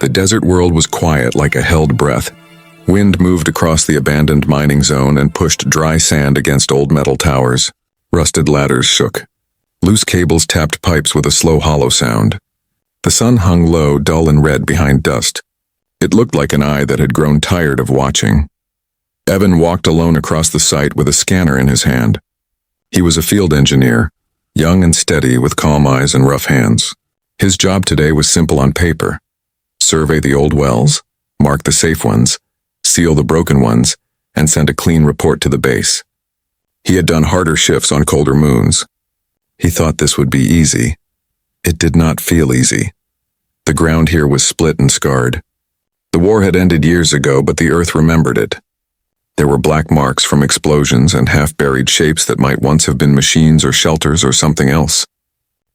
The desert world was quiet like a held breath. Wind moved across the abandoned mining zone and pushed dry sand against old metal towers. Rusted ladders shook. Loose cables tapped pipes with a slow hollow sound. The sun hung low, dull and red behind dust. It looked like an eye that had grown tired of watching. Evan walked alone across the site with a scanner in his hand. He was a field engineer, young and steady with calm eyes and rough hands. His job today was simple on paper. Survey the old wells, mark the safe ones, seal the broken ones, and send a clean report to the base. He had done harder shifts on colder moons. He thought this would be easy. It did not feel easy. The ground here was split and scarred. The war had ended years ago, but the earth remembered it. There were black marks from explosions and half-buried shapes that might once have been machines or shelters or something else.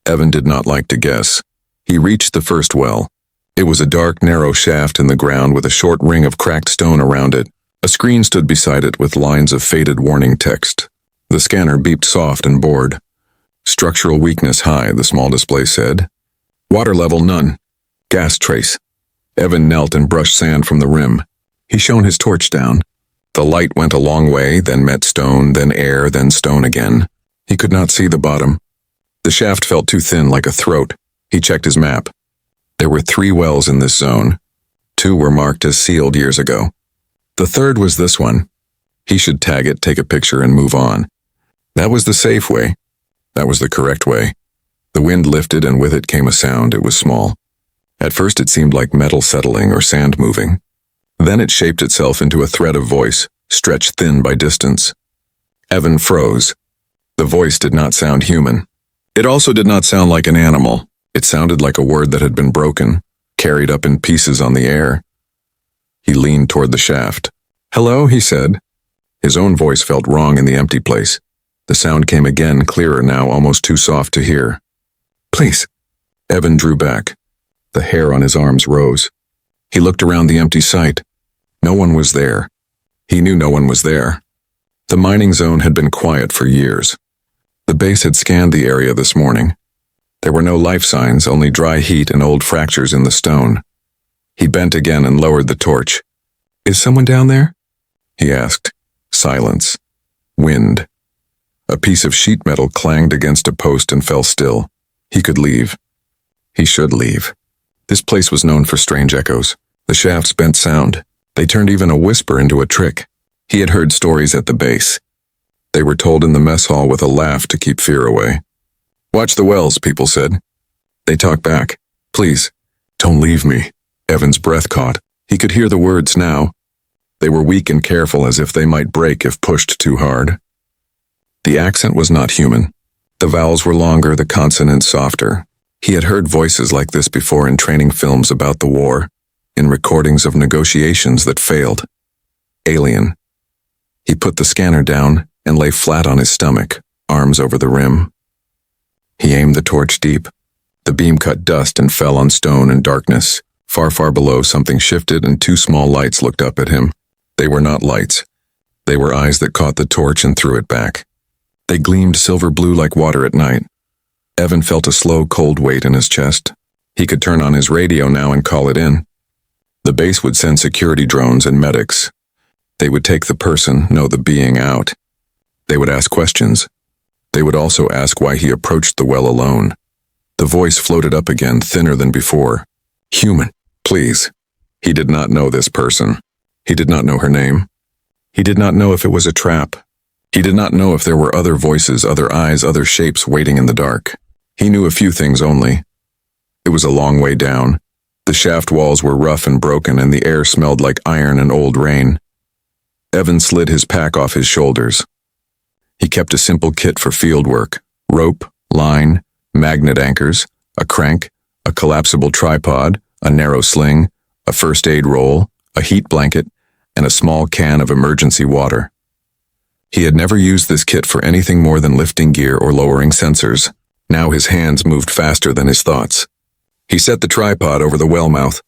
Evan did not like to guess. He reached the first well. It was a dark, narrow shaft in the ground with a short ring of cracked stone around it. A screen stood beside it with lines of faded warning text. The scanner beeped soft and bored. Structural weakness high, the small display said. Water level none. Gas trace. Evan knelt and brushed sand from the rim. He shone his torch down. The light went a long way, then met stone, then air, then stone again. He could not see the bottom. The shaft felt too thin, like a throat. He checked his map. There were 3 wells in this zone. 2 were marked as sealed years ago. The third was this one. He should tag it, take a picture, and move on. That was the safe way. That was the correct way. The wind lifted, and with it came a sound. It was small. At first it seemed like metal settling or sand moving. Then it shaped itself into a thread of voice, stretched thin by distance. Evan froze. The voice did not sound human. It also did not sound like an animal. It sounded like a word that had been broken, carried up in pieces on the air. He leaned toward the shaft. "Hello," he said. His own voice felt wrong in the empty place. The sound came again, clearer now, almost too soft to hear. "Please." Evan drew back. The hair on his arms rose. He looked around the empty site. No one was there. He knew no one was there. The mining zone had been quiet for years. The base had scanned the area this morning. There were no life signs, only dry heat and old fractures in the stone. He bent again and lowered the torch. "Is someone down there?" he asked. Silence. Wind. A piece of sheet metal clanged against a post and fell still. He could leave. He should leave. This place was known for strange echoes. The shafts bent sound. They turned even a whisper into a trick. He had heard stories at the base. They were told in the mess hall with a laugh to keep fear away. "Watch the wells," people said. They talked back. "Please, don't leave me." Evan's breath caught. He could hear the words now. They were weak and careful, as if they might break if pushed too hard. The accent was not human. The vowels were longer, the consonants softer. He had heard voices like this before in training films about the war, in recordings of negotiations that failed. Alien. He put the scanner down and lay flat on his stomach, arms over the rim. He aimed the torch deep. The beam cut dust and fell on stone and darkness. Far, far below, something shifted and 2 small lights looked up at him. They were not lights. They were eyes that caught the torch and threw it back. They gleamed silver blue like water at night. Evan felt a slow, cold weight in his chest. He could turn on his radio now and call it in. The base would send security drones and medics. They would take the person, no, the being, out. They would ask questions. They would also ask why he approached the well alone. The voice floated up again, thinner than before. "Human, please." He did not know this person. He did not know her name. He did not know if it was a trap. He did not know if there were other voices, other eyes, other shapes waiting in the dark. He knew a few things only. It was a long way down. The shaft walls were rough and broken, and the air smelled like iron and old rain. Evan slid his pack off his shoulders. He kept a simple kit for field work: rope, line, magnet anchors, a crank, a collapsible tripod, a narrow sling, a first aid roll, a heat blanket, and a small can of emergency water. He had never used this kit for anything more than lifting gear or lowering sensors. Now his hands moved faster than his thoughts. He set the tripod over the well mouth.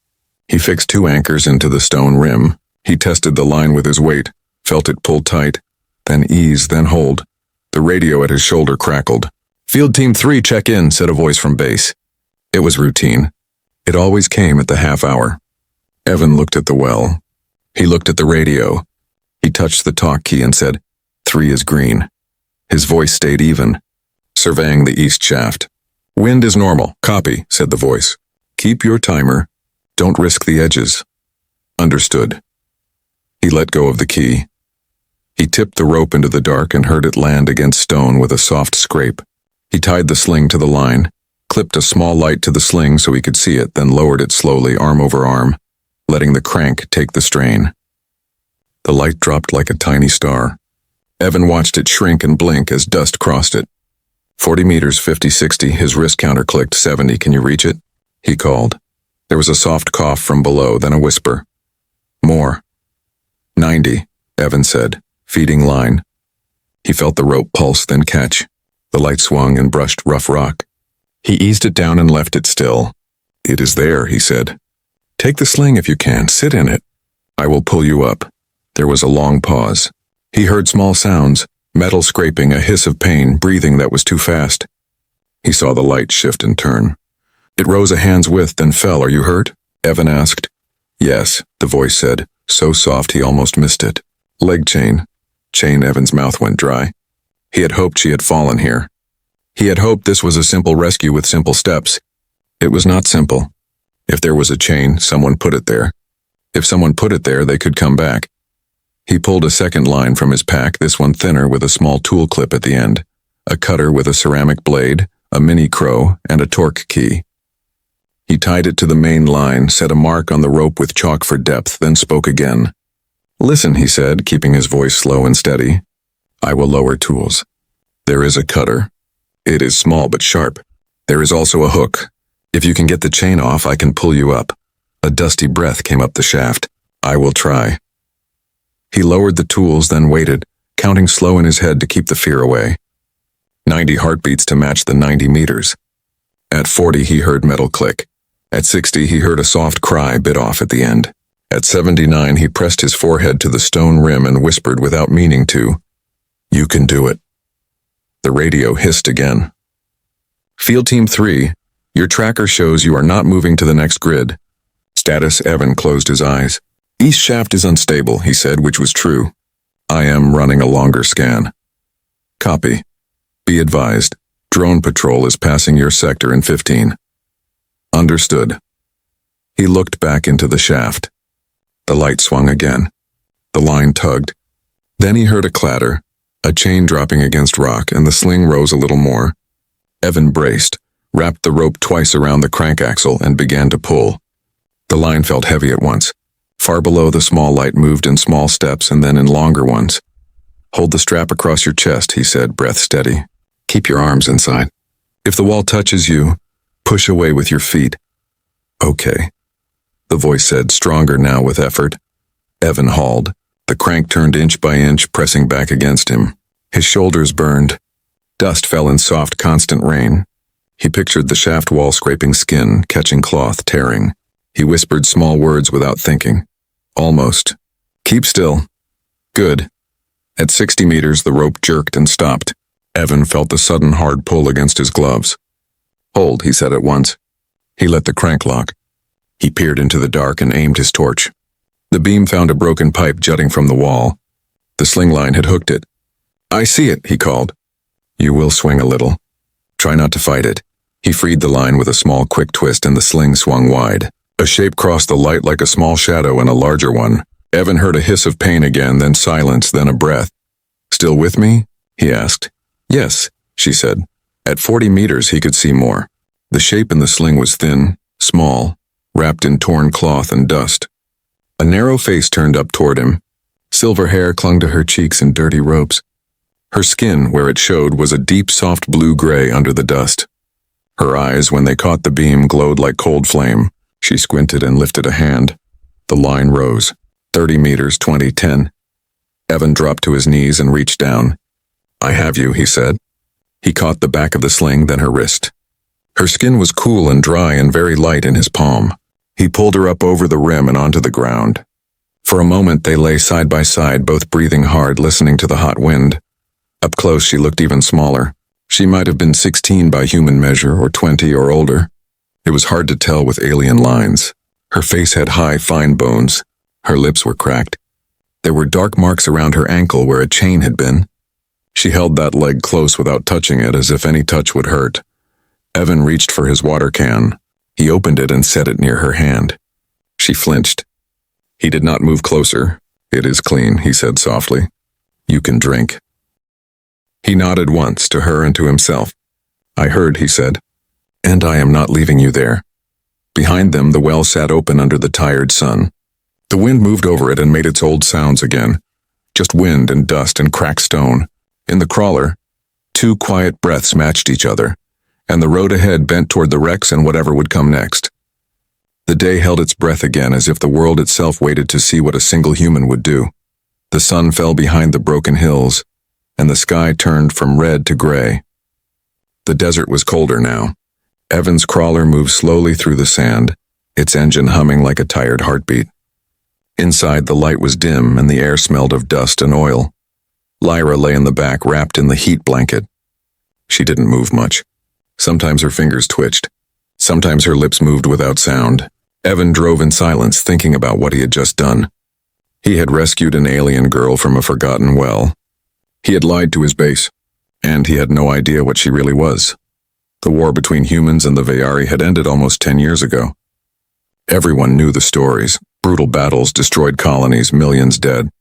He fixed 2 anchors into the stone rim. He tested the line with his weight, felt it pull tight, then ease, then hold. The radio at his shoulder crackled. "Field Team 3, check in," said a voice from base. It was routine. It always came at the half hour. Evan looked at the well. He looked at the radio. He touched the talk key and said, 3 is green. His voice stayed even, surveying the east shaft. Wind is normal. Copy, said the voice. Keep your timer. Don't risk the edges. Understood. He let go of the key. He tipped the rope into the dark and heard it land against stone with a soft scrape. He tied the sling to the line, clipped a small light to the sling so he could see it, then lowered it slowly, arm over arm, letting the crank take the strain. The light dropped like a tiny star. Evan watched it shrink and blink as dust crossed it. 40 meters, 50, 60, his wrist counter clicked. 70, can you reach it? He called. There was a soft cough from below, then a whisper. More. 90, Evan said, feeding line. He felt the rope pulse, then catch. The light swung and brushed rough rock. He eased it down and left it still. It is there, he said. Take the sling if you can, sit in it. I will pull you up. There was a long pause. He heard small sounds, metal scraping, a hiss of pain, breathing that was too fast. He saw the light shift and turn. It rose a hand's width, then fell. Are you hurt? Evan asked. Yes, the voice said, so soft he almost missed it. Leg chain. Evan's mouth went dry. He had hoped she had fallen here. He had hoped this was a simple rescue with simple steps. It was not simple. If there was a chain, someone put it there. If someone put it there, they could come back. He pulled a second line from his pack, this one thinner with a small tool clip at the end, a cutter with a ceramic blade, a mini crow, and a torque key. He tied it to the main line, set a mark on the rope with chalk for depth, then spoke again. Listen, he said, keeping his voice slow and steady. I will lower tools. There is a cutter. It is small but sharp. There is also a hook. If you can get the chain off, I can pull you up. A dusty breath came up the shaft. I will try. He lowered the tools, then waited, counting slow in his head to keep the fear away. 90 heartbeats to match the 90 meters. At 40, he heard metal click. At 60, he heard a soft cry bit off at the end. At 79, he pressed his forehead to the stone rim and whispered without meaning to, You can do it. The radio hissed again. Field Team 3, your tracker shows you are not moving to the next grid. Status. Evan closed his eyes. East shaft is unstable, he said, which was true. I am running a longer scan. Copy. Be advised, drone patrol is passing your sector in 15. Understood. He looked back into the shaft. The light swung again. The line tugged. Then he heard a clatter, a chain dropping against rock, and the sling rose a little more. Evan braced, wrapped the rope twice around the crank axle, and began to pull. The line felt heavy at once. Far below, the small light moved in small steps and then in longer ones. Hold the strap across your chest, he said, breath steady. Keep your arms inside. If the wall touches you, push away with your feet. Okay. The voice said, stronger now with effort. Evan hauled. The crank turned inch by inch, pressing back against him. His shoulders burned. Dust fell in soft, constant rain. He pictured the shaft wall scraping skin, catching cloth, tearing. He whispered small words without thinking. Almost. Keep still. Good. At 60 meters, the rope jerked and stopped. Evan felt the sudden hard pull against his gloves. Hold, he said at once. He let the crank lock. He peered into the dark and aimed his torch. The beam found a broken pipe jutting from the wall. The sling line had hooked it. I see it, he called. You will swing a little. Try not to fight it. He freed the line with a small, quick twist and the sling swung wide. A shape crossed the light like a small shadow and a larger one. Evan heard a hiss of pain again, then silence, then a breath. Still with me? He asked. Yes, she said. At 40 meters, he could see more. The shape in the sling was thin, small, wrapped in torn cloth and dust. A narrow face turned up toward him. Silver hair clung to her cheeks in dirty ropes. Her skin, where it showed, was a deep, soft blue-gray under the dust. Her eyes, when they caught the beam, glowed like cold flame. She squinted and lifted a hand. The line rose. 30 meters, 20, 10. Evan dropped to his knees and reached down. I have you, he said. He caught the back of the sling, then her wrist. Her skin was cool and dry and very light in his palm. He pulled her up over the rim and onto the ground. For a moment they lay side by side, both breathing hard, listening to the hot wind. Up close she looked even smaller. She might have been 16 by human measure, or 20 or older. It was hard to tell with alien lines. Her face had high, fine bones. Her lips were cracked. There were dark marks around her ankle where a chain had been. She held that leg close without touching it, as if any touch would hurt. Evan reached for his water can. He opened it and set it near her hand. She flinched. He did not move closer. "It is clean," he said softly. "You can drink." He nodded once, to her and to himself. "I heard," he said. "And I am not leaving you there." Behind them, the well sat open under the tired sun. The wind moved over it and made its old sounds again. Just wind and dust and cracked stone. In the crawler, two quiet breaths matched each other, and the road ahead bent toward the wrecks and whatever would come next. The day held its breath again, as if the world itself waited to see what a single human would do. The sun fell behind the broken hills, and the sky turned from red to gray. The desert was colder now. Evan's crawler moved slowly through the sand, its engine humming like a tired heartbeat. Inside, the light was dim and the air smelled of dust and oil. Lyra lay in the back, wrapped in the heat blanket. She didn't move much. Sometimes her fingers twitched. Sometimes her lips moved without sound. Evan drove in silence, thinking about what he had just done. He had rescued an alien girl from a forgotten well. He had lied to his base, and he had no idea what she really was. The war between humans and the Veyari had ended almost 10 years ago. Everyone knew the stories. Brutal battles destroyed colonies, millions dead.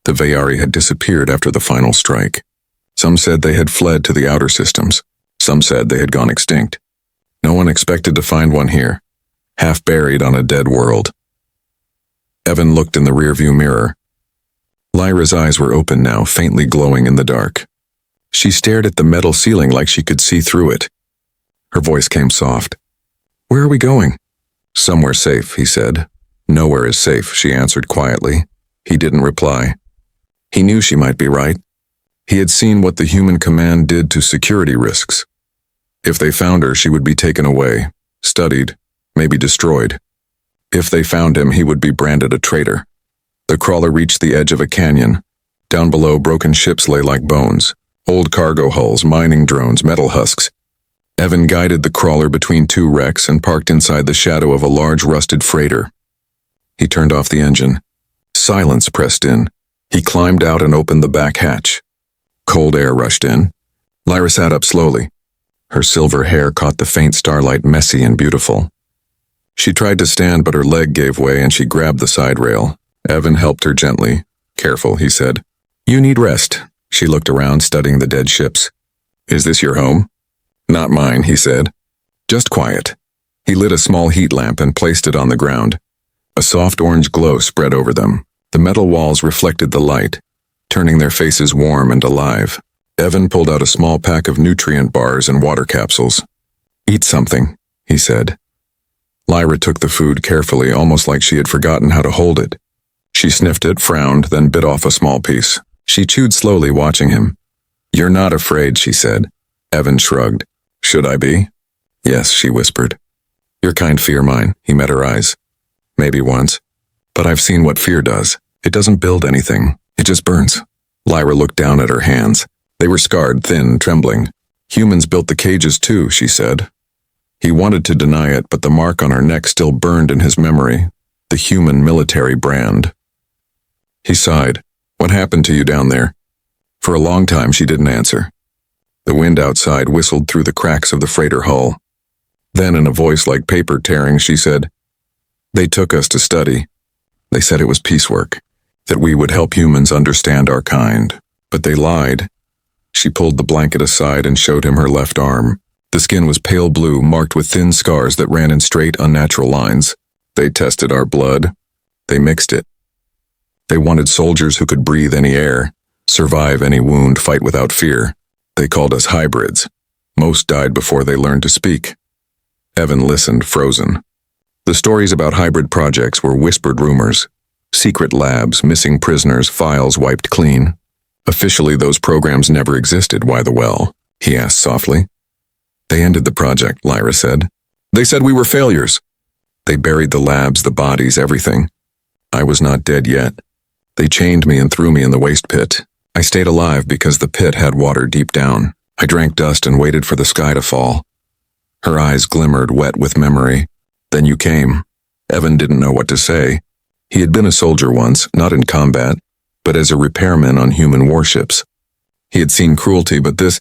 The Veyari had disappeared after the final strike. Some said they had fled to the outer systems. Some said they had gone extinct. No one expected to find one here, half buried on a dead world. Evan looked in the rearview mirror. Lyra's eyes were open now, faintly glowing in the dark. She stared at the metal ceiling like she could see through it. Her voice came soft. "Where are we going?" "Somewhere safe," he said. "Nowhere is safe," she answered quietly. He didn't reply. He knew she might be right. He had seen what the human command did to security risks. If they found her, she would be taken away, studied, maybe destroyed. If they found him, he would be branded a traitor. The crawler reached the edge of a canyon. Down below, broken ships lay like bones. Old cargo hulls, mining drones, metal husks. Evan guided the crawler between two wrecks and parked inside the shadow of a large rusted freighter. He turned off the engine. Silence pressed in. He climbed out and opened the back hatch. Cold air rushed in. Lyra sat up slowly. Her silver hair caught the faint starlight, messy and beautiful. She tried to stand, but her leg gave way and she grabbed the side rail. Evan helped her gently. "Careful," he said. "You need rest." She looked around, studying the dead ships. "Is this your home?" "Not mine," he said. "Just quiet." He lit a small heat lamp and placed it on the ground. A soft orange glow spread over them. The metal walls reflected the light, turning their faces warm and alive. Evan pulled out a small pack of nutrient bars and water capsules. "Eat something," he said. Lyra took the food carefully, almost like she had forgotten how to hold it. She sniffed it, frowned, then bit off a small piece. She chewed slowly, watching him. "You're not afraid," she said. Evan shrugged. "Should I be?" "Yes," she whispered. "Your kind fear mine." He met her eyes. "Maybe once. But I've seen what fear does. It doesn't build anything. It just burns." Lyra looked down at her hands. They were scarred, thin, trembling. "Humans built the cages too," she said. He wanted to deny it, but the mark on her neck still burned in his memory. The human military brand. He sighed. "What happened to you down there?" For a long time she didn't answer. The wind outside whistled through the cracks of the freighter hull. Then, in a voice like paper tearing, she said, "They took us to study. They said it was piecework, that we would help humans understand our kind. But they lied." She pulled the blanket aside and showed him her left arm. The skin was pale blue, marked with thin scars that ran in straight, unnatural lines. "They tested our blood. They mixed it. They wanted soldiers who could breathe any air, survive any wound, fight without fear. They called us hybrids. Most died before they learned to speak." Evan listened, frozen. The stories about hybrid projects were whispered rumors. Secret labs, missing prisoners, files wiped clean. Officially, those programs never existed. "Why the well?" he asked softly. "They ended the project," Lyra said. "They said we were failures. They buried the labs, the bodies, everything. I was not dead yet. They chained me and threw me in the waste pit. I stayed alive because the pit had water deep down. I drank dust and waited for the sky to fall." Her eyes glimmered, wet with memory. "Then you came. Evan didn't know what to say. He had been a soldier once, not in combat, but as a repairman on human warships. He had seen cruelty, but this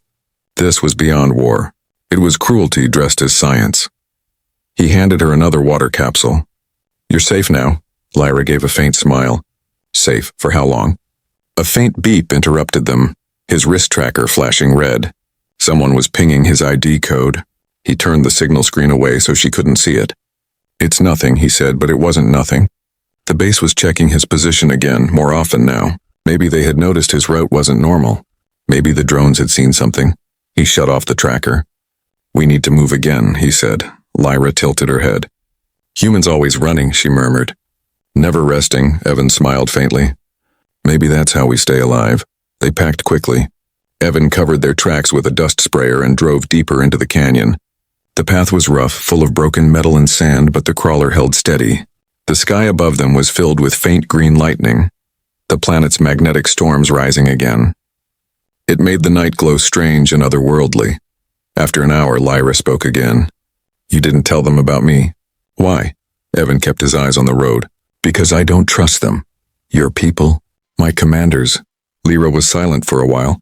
was beyond war. It was cruelty dressed as science. He handed her another water capsule. "You're safe now." Lyra gave a faint smile. "Safe for how long?" A faint beep interrupted them, his wrist tracker flashing red. Someone was pinging his ID code. He turned the signal screen away so she couldn't see it. "It's nothing," he said, but it wasn't nothing. The base was checking his position again, more often now. Maybe they had noticed his route wasn't normal. Maybe the drones had seen something. He shut off the tracker. "We need to move again," he said. Lyra tilted her head. "Humans always running," she murmured. "Never resting," Evan smiled faintly. "Maybe that's how we stay alive." They packed quickly. Evan covered their tracks with a dust sprayer and drove deeper into the canyon. The path was rough, full of broken metal and sand, but the crawler held steady. The sky above them was filled with faint green lightning, the planet's magnetic storms rising again. It made the night glow strange and otherworldly. After an hour, Lyra spoke again. "You didn't tell them about me." "Why?" Evan kept his eyes on the road. "Because I don't trust them. Your people, my commanders." Lyra was silent for a while.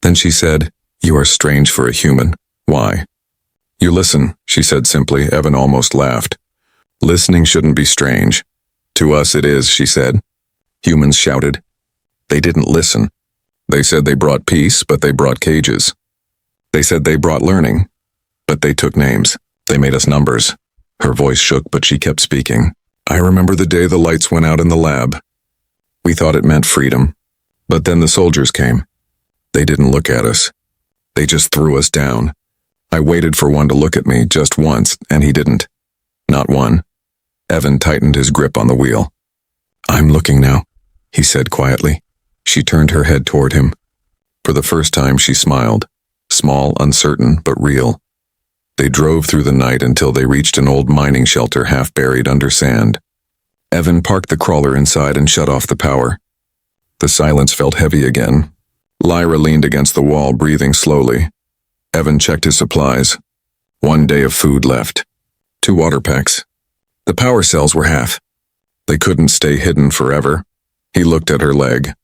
Then she said, "You are strange for a human. Why?" "You listen," she said simply. Evan almost laughed. "Listening shouldn't be strange." "To us it is," she said. Humans shouted. They didn't listen. They said they brought peace, but they brought cages. They said they brought learning, but they took names. They made us numbers. Her voice shook, but she kept speaking. "I remember the day the lights went out in the lab. We thought it meant freedom. But then the soldiers came. They didn't look at us. They just threw us down. I waited for one to look at me, just once, and he didn't. Not one." Evan tightened his grip on the wheel. "I'm looking now," he said quietly. She turned her head toward him. For the first time she smiled. Small, uncertain, but real. They drove through the night until they reached an old mining shelter half buried under sand. Evan parked the crawler inside and shut off the power. The silence felt heavy again. Lyra leaned against the wall, breathing slowly. Evan checked his supplies. 1 day of food left. 2 water packs. The power cells were half. They couldn't stay hidden forever. He looked at her leg.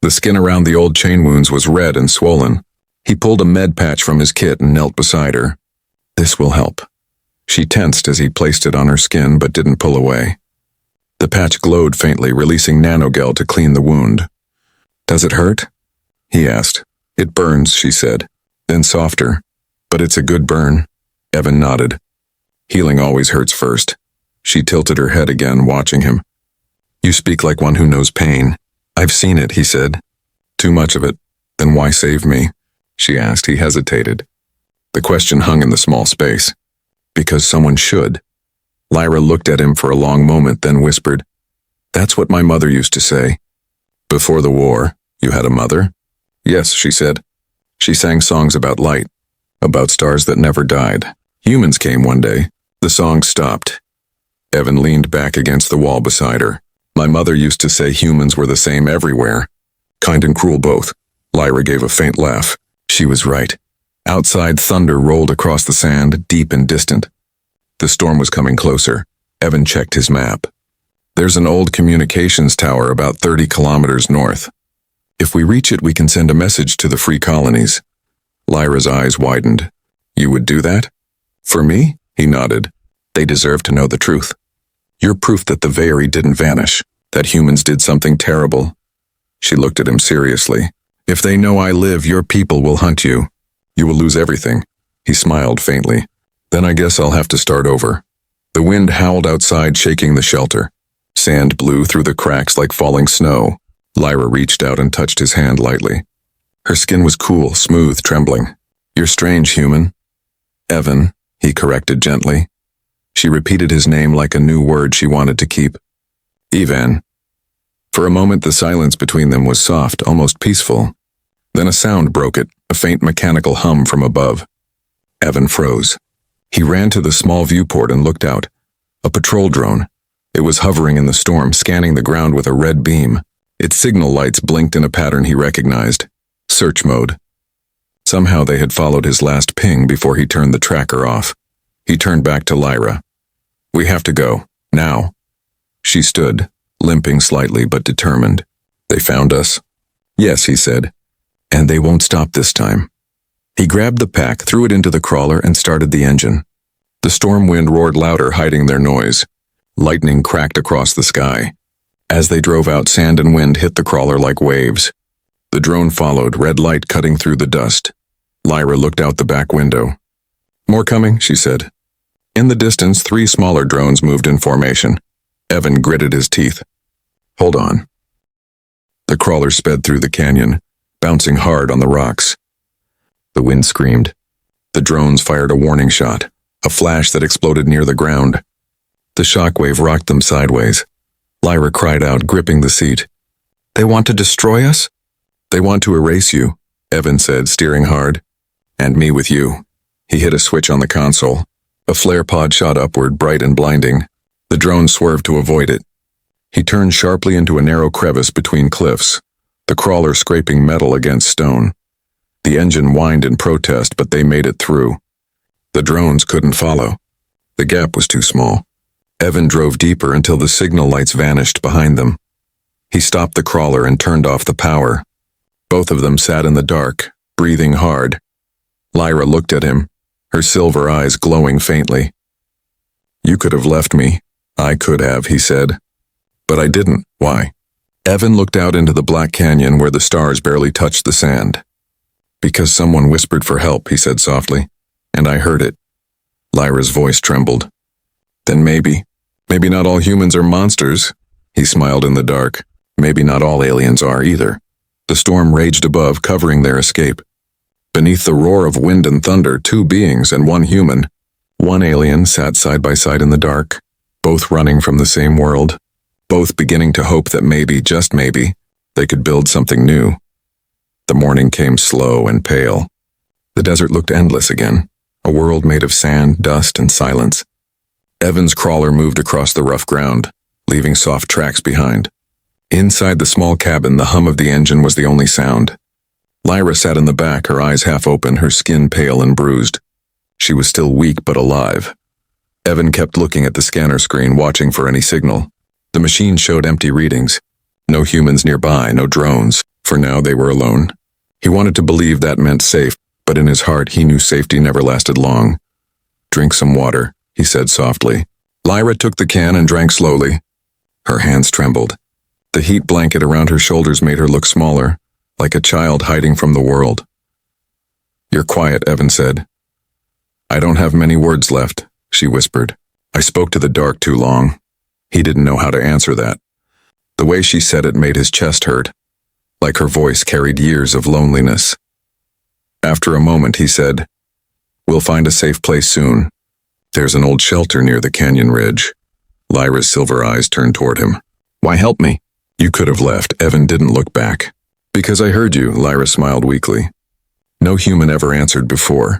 The skin around the old chain wounds was red and swollen. He pulled a med patch from his kit and knelt beside her. "This will help." She tensed as he placed it on her skin but didn't pull away. The patch glowed faintly, releasing nanogel to clean the wound. "Does it hurt?" he asked. "It burns," she said. Then softer. "But it's a good burn." Evan nodded. "Healing always hurts first." She tilted her head again, watching him. "You speak like one who knows pain." "I've seen it," he said. "Too much of it. Then why save me?" she asked. He hesitated. The question hung in the small space. "Because someone should." Lyra looked at him for a long moment, then whispered, "That's what my mother used to say." "Before the war, you had a mother?" "Yes," she said. She sang songs about light, about stars that never died. Humans came one day. The song stopped. Evan leaned back against the wall beside her. "My mother used to say humans were the same everywhere. Kind and cruel both." Lyra gave a faint laugh. She was right. Outside, thunder rolled across the sand, deep and distant. The storm was coming closer. Evan checked his map. "There's an old communications tower about 30 kilometers north. If we reach it, we can send a message to the free colonies." Lyra's eyes widened. "You would do that?" "For me?" He nodded. "They deserve to know the truth. You're proof that the Veiri didn't vanish, that humans did something terrible." She looked at him seriously. "If they know I live, your people will hunt you. You will lose everything." He smiled faintly. "Then I guess I'll have to start over." The wind howled outside, shaking the shelter. Sand blew through the cracks like falling snow. Lyra reached out and touched his hand lightly. Her skin was cool, smooth, trembling. "You're strange, human." "Evan," he corrected gently. She repeated his name like a new word she wanted to keep. "Evan." For a moment the silence between them was soft, almost peaceful. Then a sound broke it, a faint mechanical hum from above. Evan froze. He ran to the small viewport and looked out. A patrol drone. It was hovering in the storm, scanning the ground with a red beam. Its signal lights blinked in a pattern he recognized. Search mode. Somehow they had followed his last ping before he turned the tracker off. He turned back to Lyra. "We have to go." Now. She stood, limping slightly but determined. They found us? Yes, he said. And they won't stop this time. He grabbed the pack, threw it into the crawler, and started the engine. The storm wind roared louder, hiding their noise. Lightning cracked across the sky. As they drove out, sand and wind hit the crawler like waves. The drone followed, red light cutting through the dust. Lyra looked out the back window. More coming, she said. In the distance, 3 smaller drones moved in formation. Evan gritted his teeth. Hold on. The crawler sped through the canyon, bouncing hard on the rocks. The wind screamed. The drones fired a warning shot, a flash that exploded near the ground. The shockwave rocked them sideways. Lyra cried out, gripping the seat. They want to destroy us? They want to erase you, Evan said, steering hard. And me with you. He hit a switch on the console. A flare pod shot upward, bright and blinding. The drone swerved to avoid it. He turned sharply into a narrow crevice between cliffs, the crawler scraping metal against stone. The engine whined in protest, but they made it through. The drones couldn't follow. The gap was too small. Evan drove deeper until the signal lights vanished behind them. He stopped the crawler and turned off the power. Both of them sat in the dark, breathing hard. Lyra looked at him, her silver eyes glowing faintly. You could have left me. I could have, he said. But I didn't. Why? Evan looked out into the black canyon where the stars barely touched the sand. Because someone whispered for help, he said softly, and I heard it. Lyra's voice trembled. Then maybe not all humans are monsters. He smiled in the dark. Maybe not all aliens are either. The storm raged above, covering their escape. Beneath the roar of wind and thunder, 2 beings and 1 human. 1 alien sat side by side in the dark, both running from the same world, both beginning to hope that maybe, just maybe, they could build something new. The morning came slow and pale. The desert looked endless again, a world made of sand, dust, and silence. Evan's crawler moved across the rough ground, leaving soft tracks behind. Inside the small cabin, the hum of the engine was the only sound. Lyra sat in the back, her eyes half open, her skin pale and bruised. She was still weak but alive. Evan kept looking at the scanner screen, watching for any signal. The machine showed empty readings. No humans nearby, no drones. For now, they were alone. He wanted to believe that meant safe, but in his heart, he knew safety never lasted long. Drink some water, he said softly. Lyra took the can and drank slowly. Her hands trembled. The heat blanket around her shoulders made her look smaller, like a child hiding from the world. You're quiet, Evan said. I don't have many words left, she whispered. I spoke to the dark too long. He didn't know how to answer that. The way she said it made his chest hurt, like her voice carried years of loneliness. After a moment, he said, We'll find a safe place soon. There's an old shelter near the canyon ridge. Lyra's silver eyes turned toward him. Why help me? You could have left. Evan didn't look back. Because I heard you, Lyra smiled weakly. No human ever answered before.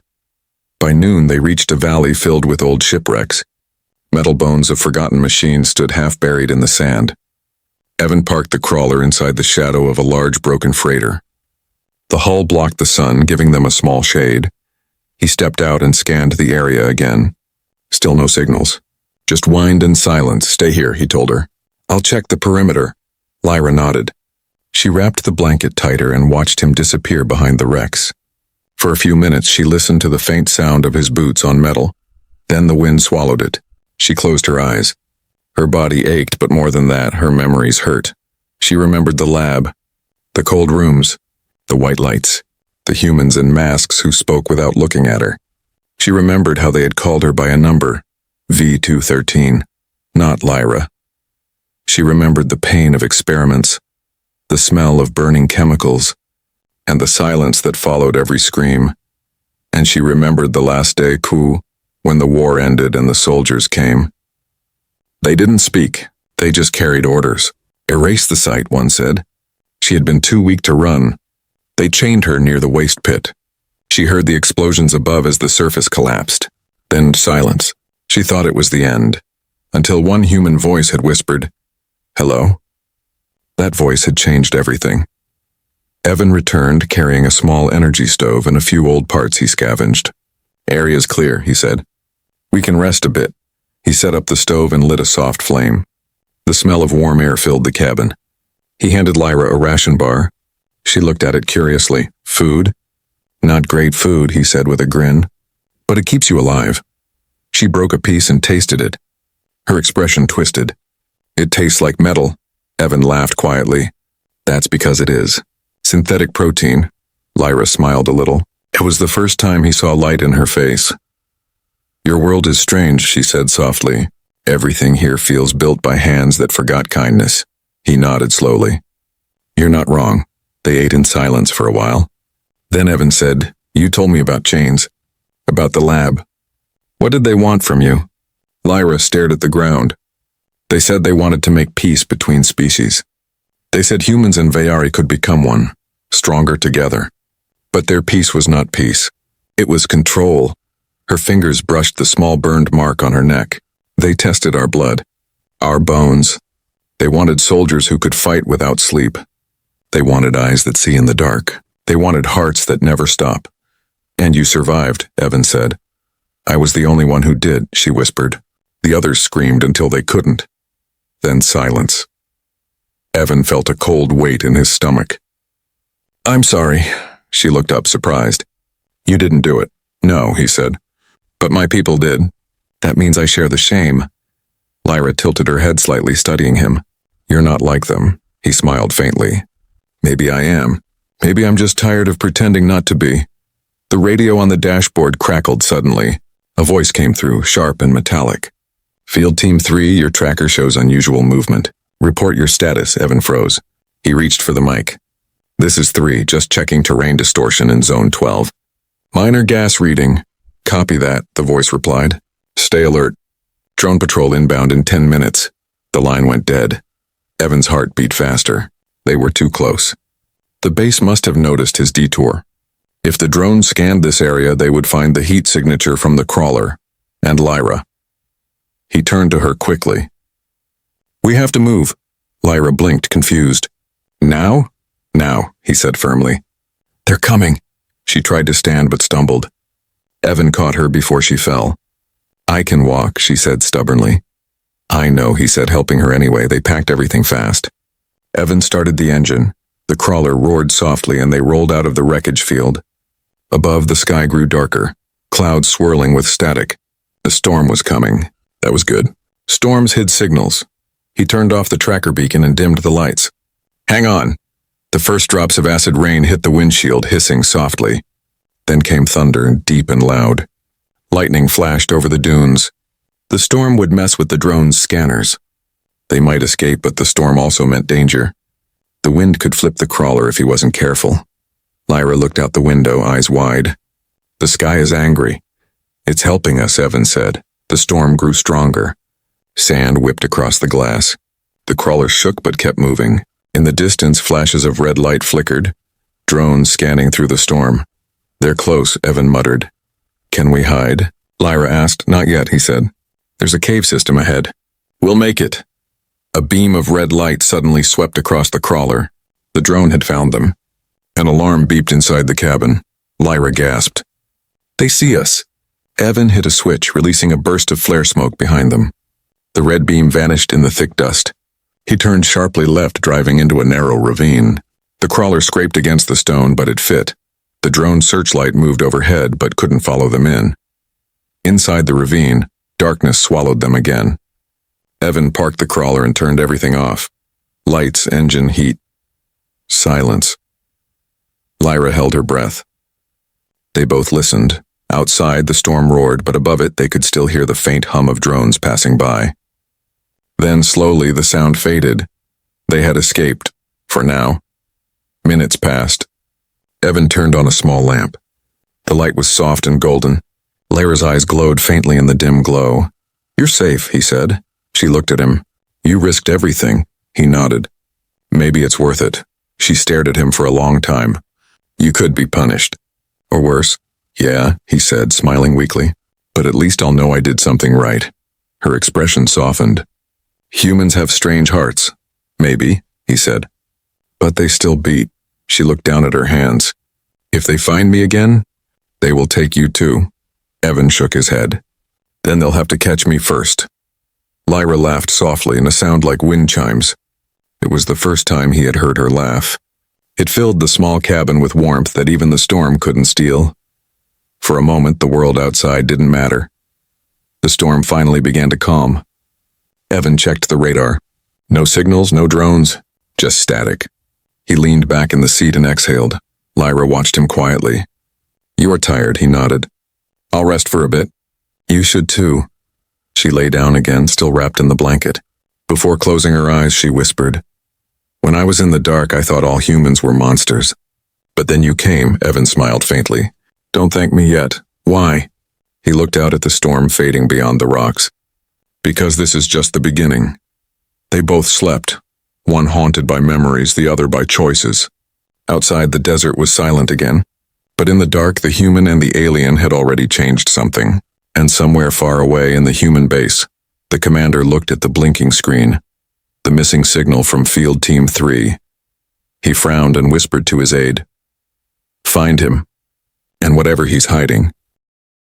By noon, they reached a valley filled with old shipwrecks. Metal bones of forgotten machines stood half buried in the sand. Evan parked the crawler inside the shadow of a large broken freighter. The hull blocked the sun, giving them a small shade. He stepped out and scanned the area again. Still no signals. Just wind and silence. Stay here, he told her. I'll check the perimeter. Lyra nodded. She wrapped the blanket tighter and watched him disappear behind the wrecks. For a few minutes, she listened to the faint sound of his boots on metal. Then the wind swallowed it. She closed her eyes. Her body ached, but more than that, her memories hurt. She remembered the lab, the cold rooms, the white lights, the humans in masks who spoke without looking at her. She remembered how they had called her by a number, V213, not Lyra. She remembered the pain of experiments, the smell of burning chemicals, and the silence that followed every scream. And she remembered the last day coup, when the war ended and the soldiers came. They didn't speak, they just carried orders. Erase the site, one said. She had been too weak to run. They chained her near the waste pit. She heard the explosions above as the surface collapsed. Then silence. She thought it was the end, until one human voice had whispered, Hello? That voice had changed everything. Evan returned, carrying a small energy stove and a few old parts he scavenged. Area's clear, he said. We can rest a bit. He set up the stove and lit a soft flame. The smell of warm air filled the cabin. He handed Lyra a ration bar. She looked at it curiously. Food? Not great food, he said with a grin. But it keeps you alive. She broke a piece and tasted it. Her expression twisted. It tastes like metal. Evan laughed quietly. That's because it is. Synthetic protein. Lyra smiled a little. It was the first time he saw light in her face. Your world is strange, she said softly. Everything here feels built by hands that forgot kindness. He nodded slowly. You're not wrong. They ate in silence for a while. Then Evan said, You told me about chains. About the lab. What did they want from you? Lyra stared at the ground. They said they wanted to make peace between species. They said humans and Vayari could become one, stronger together. But their peace was not peace. It was control. Her fingers brushed the small burned mark on her neck. They tested our blood, our bones. They wanted soldiers who could fight without sleep. They wanted eyes that see in the dark. They wanted hearts that never stop. And you survived, Evan said. I was the only one who did, she whispered. The others screamed until they couldn't. Then silence. Evan felt a cold weight in his stomach. I'm sorry. She looked up, surprised. You didn't do it. No, he said. But my people did. That means I share the shame. Lyra tilted her head slightly, studying him. You're not like them, he smiled faintly. Maybe I am. Maybe I'm just tired of pretending not to be. The radio on the dashboard crackled suddenly. A voice came through, sharp and metallic. Field Team 3, your tracker shows unusual movement. Report your status, Evan froze. He reached for the mic. This is 3, just checking terrain distortion in Zone 12. Minor gas reading. Copy that, the voice replied. Stay alert. Drone patrol inbound in 10 minutes. The line went dead. Evan's heart beat faster. They were too close. The base must have noticed his detour. If the drone scanned this area, they would find the heat signature from the crawler, and Lyra. He turned to her quickly. We have to move. Lyra blinked, confused. Now? Now, he said firmly. They're coming. She tried to stand but stumbled. Evan caught her before she fell. I can walk, she said stubbornly. I know, he said, helping her anyway. They packed everything fast. Evan started the engine. The crawler roared softly and they rolled out of the wreckage field. Above, the sky grew darker, clouds swirling with static. A storm was coming. That was good. Storms hid signals. He turned off the tracker beacon and dimmed the lights. Hang on. The first drops of acid rain hit the windshield, hissing softly. Then came thunder, deep and loud. Lightning flashed over the dunes. The storm would mess with the drone's scanners. They might escape, but the storm also meant danger. The wind could flip the crawler if he wasn't careful. Lyra looked out the window, eyes wide. The sky is angry. It's helping us, Evan said. The storm grew stronger. Sand whipped across the glass. The crawler shook but kept moving. In the distance, flashes of red light flickered. Drones scanning through the storm. They're close, Evan muttered. Can we hide? Lyra asked. Not yet, he said. There's a cave system ahead. We'll make it. A beam of red light suddenly swept across the crawler. The drone had found them. An alarm beeped inside the cabin. Lyra gasped. They see us. Evan hit a switch, releasing a burst of flare smoke behind them. The red beam vanished in the thick dust. He turned sharply left, driving into a narrow ravine. The crawler scraped against the stone, but it fit. The drone searchlight moved overhead, but couldn't follow them in. Inside the ravine, darkness swallowed them again. Evan parked the crawler and turned everything off. Lights, engine, heat. Silence. Lyra held her breath. They both listened. Outside, the storm roared, but above it, they could still hear the faint hum of drones passing by. Then, slowly, the sound faded. They had escaped. For now. Minutes passed. Evan turned on a small lamp. The light was soft and golden. Lyra's eyes glowed faintly in the dim glow. You're safe, he said. She looked at him. You risked everything. He nodded. Maybe it's worth it. She stared at him for a long time. You could be punished. Or worse. Yeah, he said, smiling weakly. But at least I'll know I did something right. Her expression softened. Humans have strange hearts. Maybe, he said. But they still beat. She looked down at her hands. If they find me again, they will take you too. Evan shook his head. Then they'll have to catch me first. Lyra laughed softly in a sound like wind chimes. It was the first time he had heard her laugh. It filled the small cabin with warmth that even the storm couldn't steal. For a moment, the world outside didn't matter. The storm finally began to calm. Evan checked the radar. No signals, no drones, just static. He leaned back in the seat and exhaled. Lyra watched him quietly. "You are tired," he nodded. "I'll rest for a bit." "You should too." She lay down again, still wrapped in the blanket. Before closing her eyes, she whispered, "When I was in the dark, I thought all humans were monsters. But then you came," Evan smiled faintly. "Don't thank me yet." "Why?" He looked out at the storm fading beyond the rocks. "Because this is just the beginning." They both slept, one haunted by memories, the other by choices. Outside, the desert was silent again. But in the dark, the human and the alien had already changed something. And somewhere far away in the human base, the commander looked at the blinking screen, the missing signal from Field Team 3. He frowned and whispered to his aide, "Find him. And whatever he's hiding,